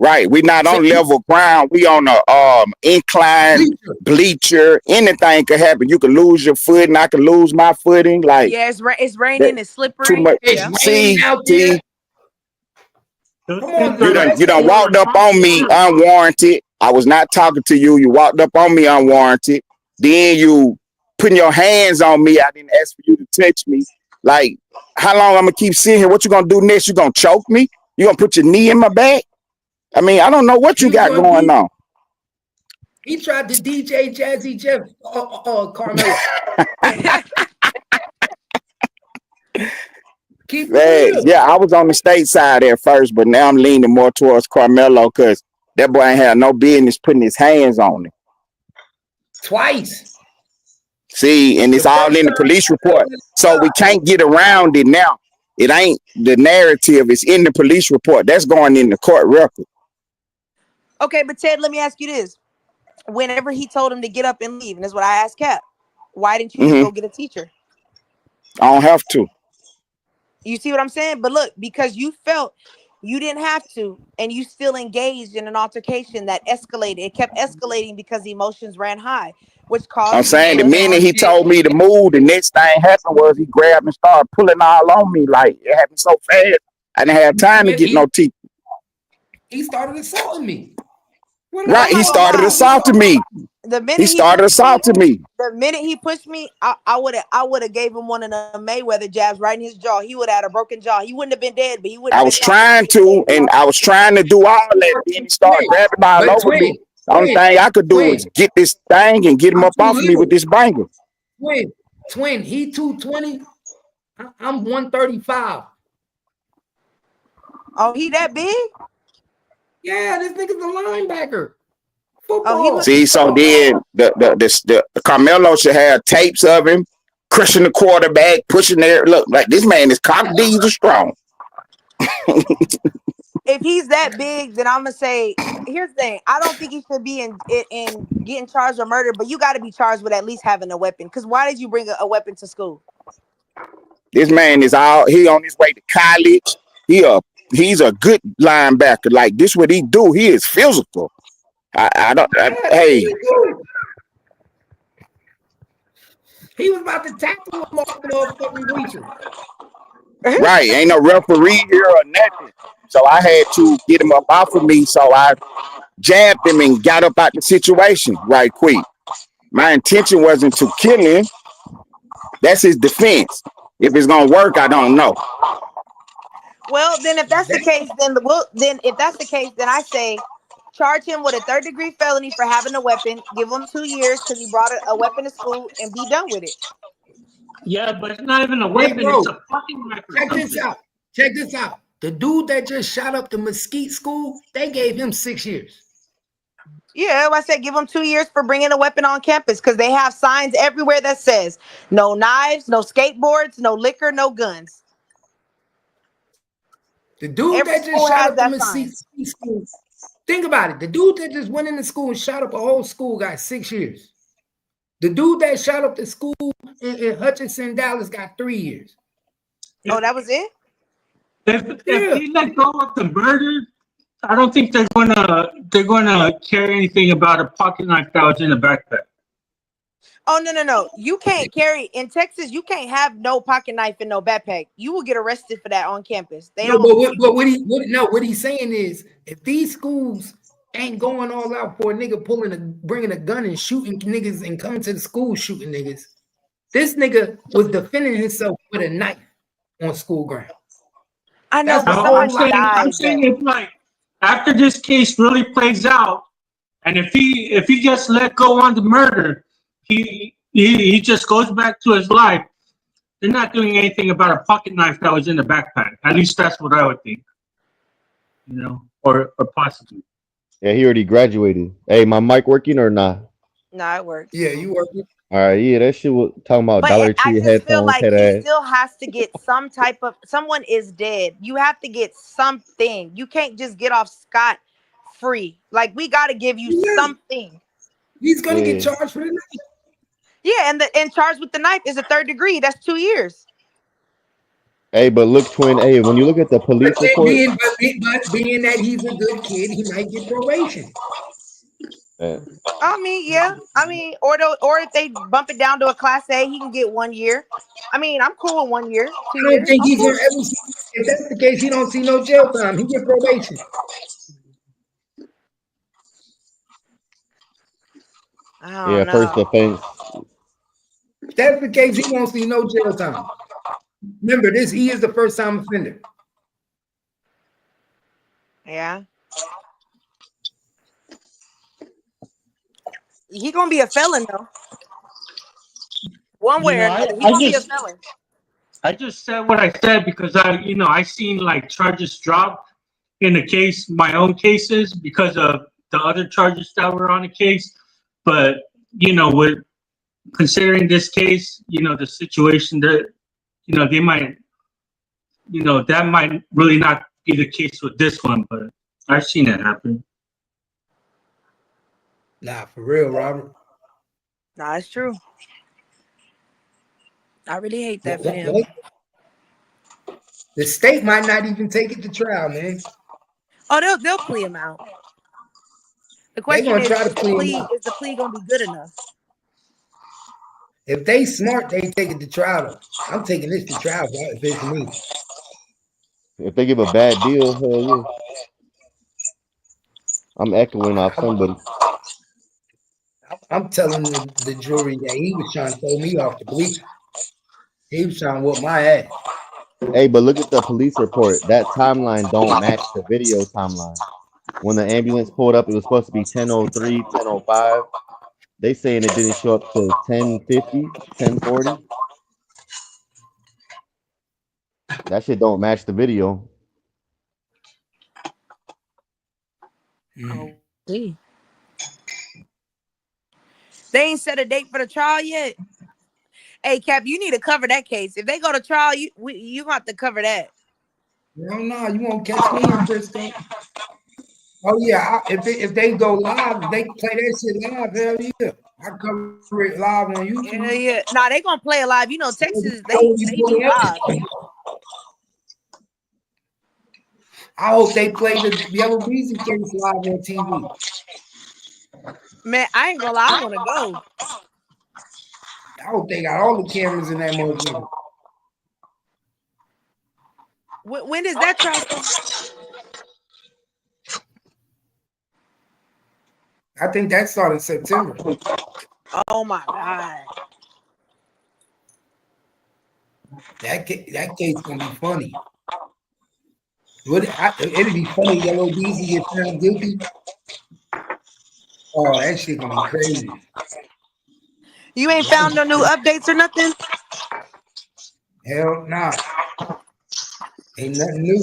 Right, we not on level ground. We on a incline bleacher. Anything could happen. You could lose your foot, and I could lose my footing. Like it's raining, it's slippery. Too much. It's See, out there. Come on, you done walked up on me unwarranted. I was not talking to you. You walked up on me unwarranted. Then you putting your hands on me. I didn't ask for you to touch me. Like, how long I'm gonna keep sitting here? What you gonna do next? You gonna choke me? You gonna put your knee in my back? I mean, I don't know what you got going on. He tried to DJ Jazzy Jeff, Carmelo. Yeah, I was on the state side at first, but now I'm leaning more towards Carmelo because that boy ain't had no business putting his hands on him. Twice. See, and it's all in the police report. So we can't get around it now. It ain't the narrative. It's in the police report. That's going in the court record. Okay, but Ted, let me ask you this. Whenever he told him to get up and leave, and that's what I asked Cap, why didn't you just go get a teacher? I don't have to. You see what I'm saying? But look, because you felt you didn't have to, and you still engaged in an altercation that escalated. It kept escalating because the emotions ran high, which caused. I'm saying the minute he told me to move, the next thing happened was he grabbed and started pulling all on me. Like, it happened so fast. I didn't have time to get no teeth. He started assaulting me. Right, he started assaulting me. The minute he started assaulting me. The minute he pushed me, I would have gave him one of the Mayweather jabs right in his jaw. He would have had a broken jaw. He wouldn't have been dead, but he would. I was trying to, and I was trying to do all that. Then he started grabbing all over me. The only thing I could do is get this thing and get him up off me with this banger. Twin, he 220. I'm 135. Oh, he that big? Yeah, this nigga's a linebacker. Football. See, so then the Carmelo should have tapes of him crushing the quarterback, pushing there. Look, like this man is cock diesel strong. If he's that big, then I'm gonna say, here's the thing. I don't think he should be in getting charged with murder, but you got to be charged with at least having a weapon. Because why did you bring a weapon to school? This man is he on his way to college. He's a good linebacker. Like this, what he do? He is physical. Hey. He was about to tackle him off the fucking bleacher. Right, ain't no referee here or nothing. So I had to get him up off of me. So I jabbed him and got up out the situation right quick. My intention wasn't to kill him. That's his defense. If it's gonna work, I don't know. Well, then if that's the case, then I say charge him with a 3rd-degree felony for having a weapon. Give him 2 years because he brought a weapon to school, and be done with it. Yeah, but it's not even a weapon. Bro, it's a fucking weapon. Check this out. The dude that just shot up the Mesquite school, they gave him 6 years. Yeah, I said give them 2 years for bringing a weapon on campus because they have signs everywhere that says no knives, no skateboards, no liquor, no guns. The dude that just shot up the Mesquite school. Think about it. The dude that just went into school and shot up a whole school got 6 years. The dude that shot up the school in Hutchinson, Dallas got 3 years. Oh, that was it? If he let go of the murder, I don't think they're gonna care anything about a pocket knife that was in a backpack. Oh no! You can't carry in Texas. You can't have no pocket knife in no backpack. You will get arrested for that on campus. What he's saying is, if these schools ain't going all out for a nigga bringing a gun and shooting niggas and coming to the school shooting niggas. This nigga was defending himself with a knife on school ground. I know, That's but the somebody whole died. I'm saying if like after this case really plays out, and if he gets let go on the murder, he just goes back to his life. They're not doing anything about a pocket knife that was in the backpack. At least that's what I would think. You know, or possibly. Yeah, he already graduated. Hey, my mic working or not? No, it works. Yeah, you working. All right, yeah, that shit was talking about But Dollar I Tree just feel headphones, like head he ass. still has to get some type of, someone is dead. You have to get something. You can't just get off scot free. Like, we got to give you something. He's gonna get Yeah. charged for the knife. Yeah, and charged with the knife is a 3rd degree. That's 2 years. Hey, but look, twin. Hey, when you look at the police But report, being that he's a good kid, he might get probation. I mean, yeah. I mean, or if they bump it down to a class A, he can get 1 year. I mean, I'm cool with 1 year, 2 I don't years. think I'm he's cool. gonna ever see. If that's the case, he don't see no jail time. He get probation. I don't yeah, know. first offense. If that's the case, he won't see no jail time. Remember, he is the first time offender. Yeah. He gonna be a felon though. One way or another, he gonna be a felon. I just said what I said because I seen like charges drop in the case, my own cases, because of the other charges that were on the case. But with considering this case, the situation that they might, that might really not be the case with this one. But I've seen it happen. Nah, for real, Robert. Nah, it's true. I really hate that for him. The state might not even take it to trial, man. Oh, they'll plea him out. The question is, is the plea gonna be good enough? If they smart, they take it to trial. I'm taking this to trial, if it's me. If they give a bad deal, hell yeah. I'm echoing off somebody. I'm telling the jury that he was trying to throw me off the bleachers. He was trying to whoop my ass. Hey, but look at the police report. That timeline don't match the video timeline. When the ambulance pulled up, it was supposed to be 10:03, 10:05. They saying it didn't show up till 10:50, 10:40. That shit don't match the video. Oh, see. They ain't set a date for the trial yet. Hey, Cap, you need to cover that case. If they go to trial, you have to cover that. No, you won't catch me in Frisco. Oh yeah, if they go live, if they play that shit live, hell yeah. I cover it live on YouTube. Hell yeah. Nah, they gonna play it live. You know, Texas, they do live. I hope they play the Yellow Beezy case live on TV. Man, I ain't gonna lie, I wanna go. I hope they got all the cameras in that motherfucker. When does that trial start? I think that started in September. Oh my God. That case gonna be funny. It'd be funny. Yellow Beezy get found guilty. Oh, that shit gonna be crazy. You ain't found no new updates or nothing? Hell nah. Ain't nothing new.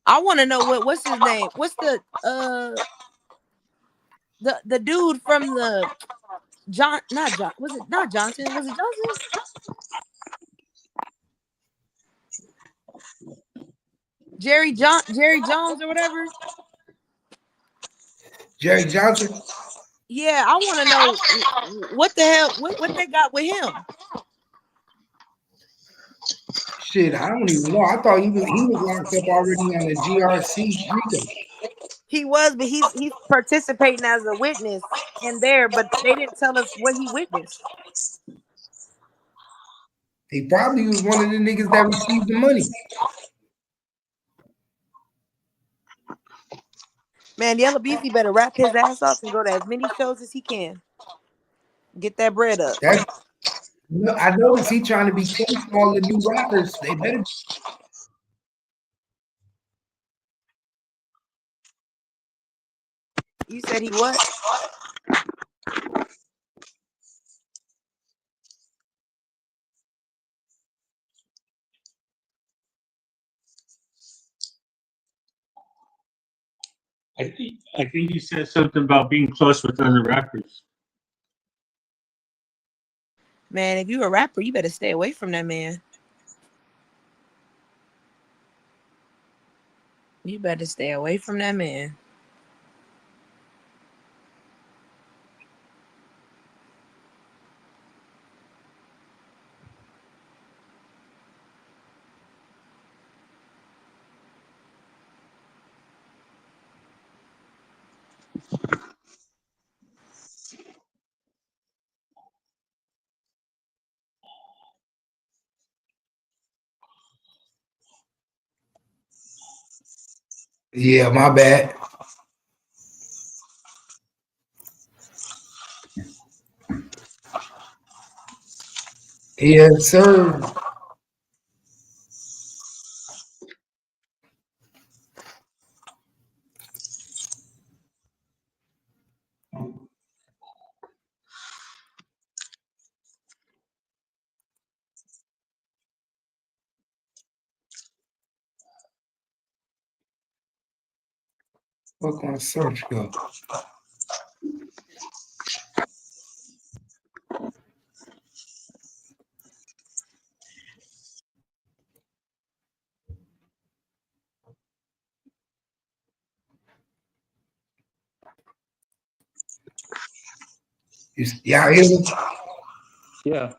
I want to know what's his name? What's the dude from the not John? Was it not Johnson? Was it Johnson? Jerry Jones or whatever. Jerry Johnson. Yeah, I want to know what the hell what they got with him. Shit, I don't even know. I thought he was locked up already on the GRC RICO. He was, but he's participating as a witness in there, but they didn't tell us what he witnessed. He probably was one of the niggas that received the money. Man, Yellow Beezy better rap his ass off and go to as many shows as he can. Get that bread up. I noticed he trying to be close to all the new rappers. They better. You said he what? I think you said something about being close with other rappers. Man, if you a rapper, you better stay away from that man. You better stay away from that man. Yeah, my bad. Yes, sir. What on search go? Y'all hear me? Yeah.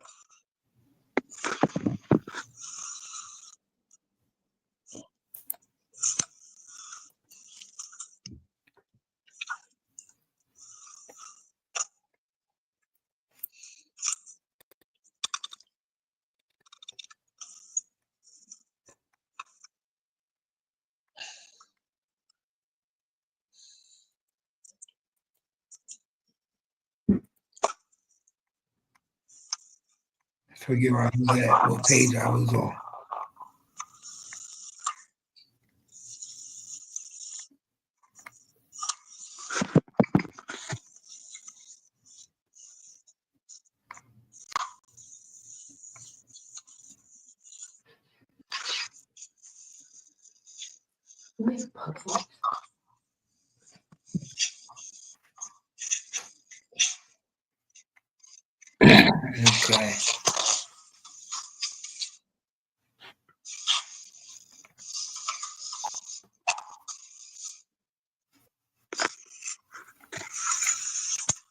Forget where I was at, what page I was on. Okay.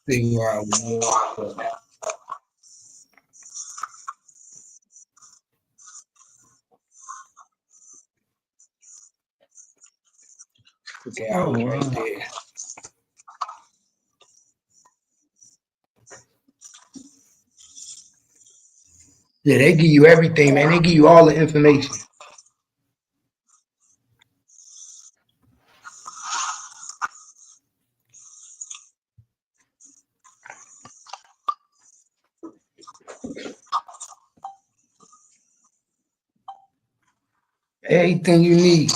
See where I was. Okay, I was right there. Yeah, they give you everything, man. They give you all the information. Everything you need.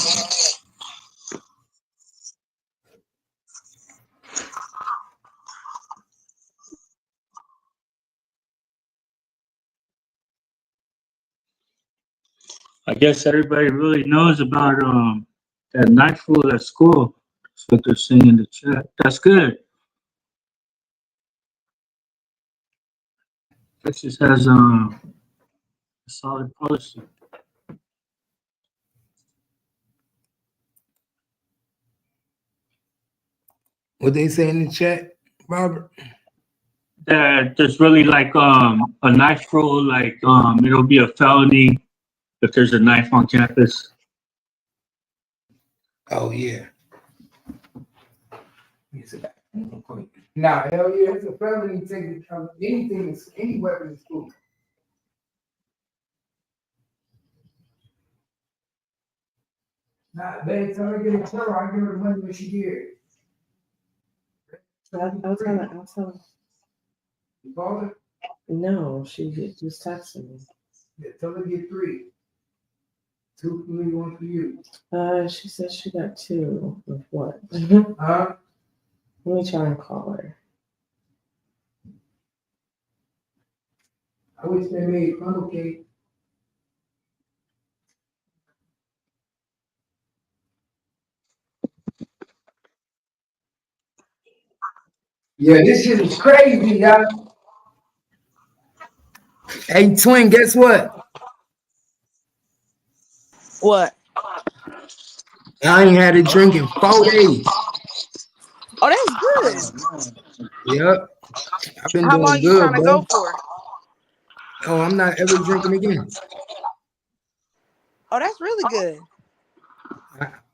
I guess everybody really knows about that night fool at school. That's what they're saying in the chat. That's good. Texas has a solid policy. What they say in the chat, Robert? That there's really like a knife rule, like it'll be a felony if there's a knife on campus. Oh yeah. Nah, hell yeah, it's a felony taking anything, any weapon in school. Nah, babe, tell her to get a tell her, I give her the money when she get it. I'll tell her. I'll tell her. You call her? No, she just texted me. Yeah, tell her to get 3. 2 for me, 1 for you. She said she got 2 of what? Huh? Let me try and call her. I wish they made funnel cake. Yeah, this shit is crazy, y'all. Hey, twin, guess what? What? I ain't had a drink in 4 days. Oh, that's good. Yep. I've been How long doing you good, trying to bro. go for? Oh, I'm not ever drinking again. Oh, that's really good.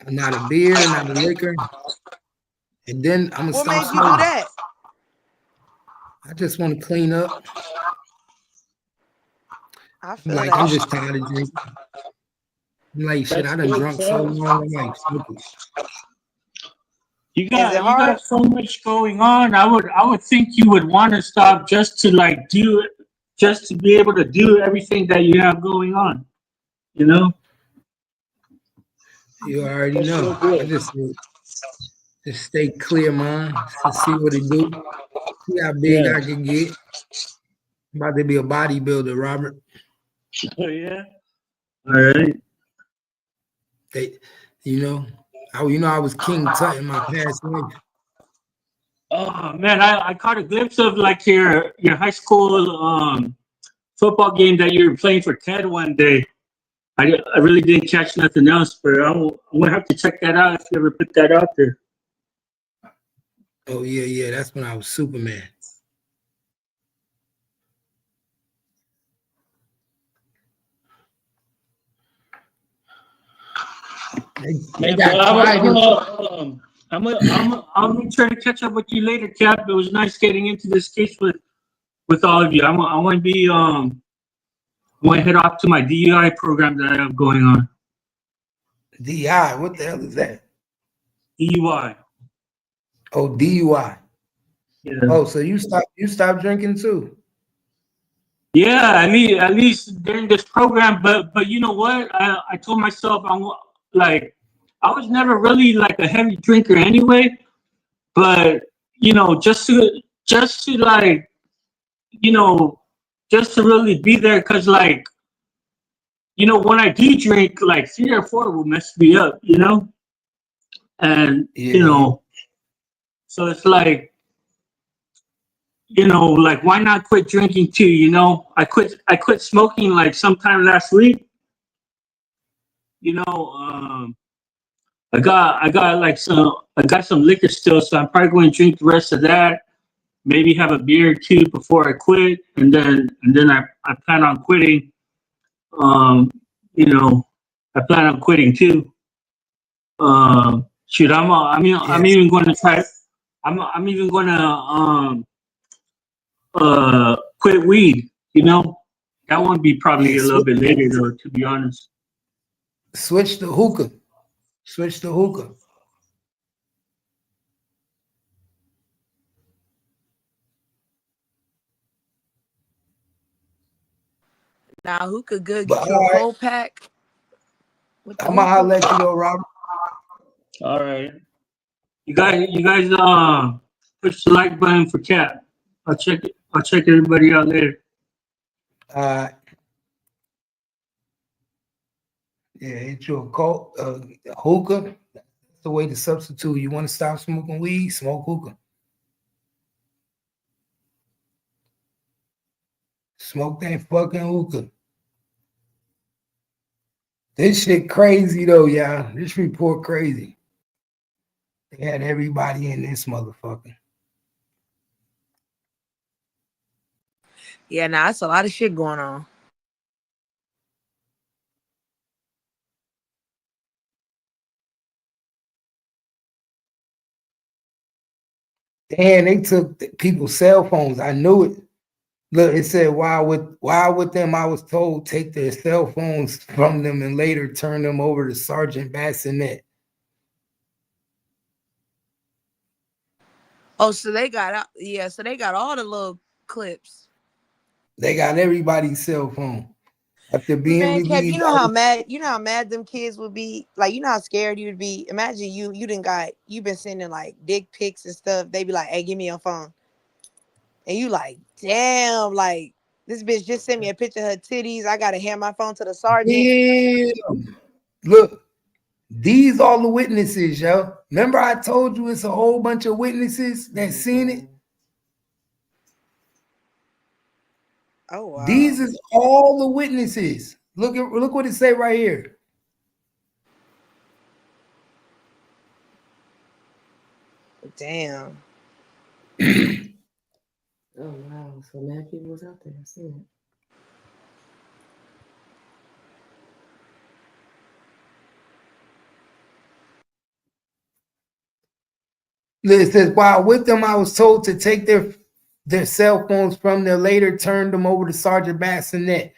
Not a beer, not a liquor. And then I'm gonna What start made you do smoking. that? I just want to clean up. I feel I'm that. just tired of drinking. I'm like, shit, I done drunk so long. I'm like, fuck it. You Is got it hard? so much going on. I would think you would want to stop just to like do it, just to be able to do everything that you have going on. You know? You already That's know. so good. I just stay clear, man. To see what it do. See how big Yeah. I can get. I'm about to be a bodybuilder, Robert. Oh yeah. All right. They, I was King Tut in my past life. Oh man, I caught a glimpse of like your high school football game that you were playing for Ted one day. I really didn't catch nothing else, but I'm gonna have to check that out if you ever put that out there. Oh yeah, that's when I was Superman. They got quiet. I'll make sure to catch up with you later, Cap. It was nice getting into this case with all of you. I want to be want to head off to my DUI program that I have going on. DI, what the hell is that? DUI. Oh, DUI. Yeah. Oh, so you stopped drinking too? Yeah, at least during this program. But you know what? I told myself I was never really like a heavy drinker anyway. But just to like just to really be there, because like when I do drink, like 3 or 4 will mess me up, and Yeah. so it's like like why not quit drinking too? I quit smoking like sometime last week. I got some liquor still, so I'm probably going to drink the rest of that. Maybe have a beer or 2 before I quit, and then I plan on quitting. I plan on quitting too. Shoot, I'm even going to try. I'm even going to quit weed. That won't be probably a little bit later though, to be honest. Switch to hookah. Switch to hookah. Now hookah good. But Get you a whole pack. I'm gonna let you know, Robert. All right. You guys push the like button for Cap. I'll check everybody out later. Yeah, hit you a hookah. That's the way to substitute. You want to stop smoking weed? Smoke hookah. Smoke that fucking hookah. This shit crazy though, y'all. This report crazy. They had everybody in this motherfucker. Yeah, nah, it's a lot of shit going on. Damn, they took people's cell phones. I knew it. Look, it said while with them, I was told take their cell phones from them and later turn them over to Sergeant Bassinet. Oh, so they got out. Yeah, so they got all the little clips. They got everybody's cell phone. After being Man, Kev, released, you know how mad them kids would be. Like, you know how scared you would be. Imagine you've been sending like dick pics and stuff. They be like, "Hey, give me your phone," and you like, "Damn!" Like this bitch just sent me a picture of her titties. I gotta hand my phone to the sergeant. damn. Look, these all the witnesses, yo. Remember I told you it's a whole bunch of witnesses that seen it? Oh wow. These is all the witnesses. Look what it say right here. Damn. Oh wow, so mad people was out there. I see it. It says, while with them, I was told to take their cell phones from them, later turned them over to Sergeant Bassinet.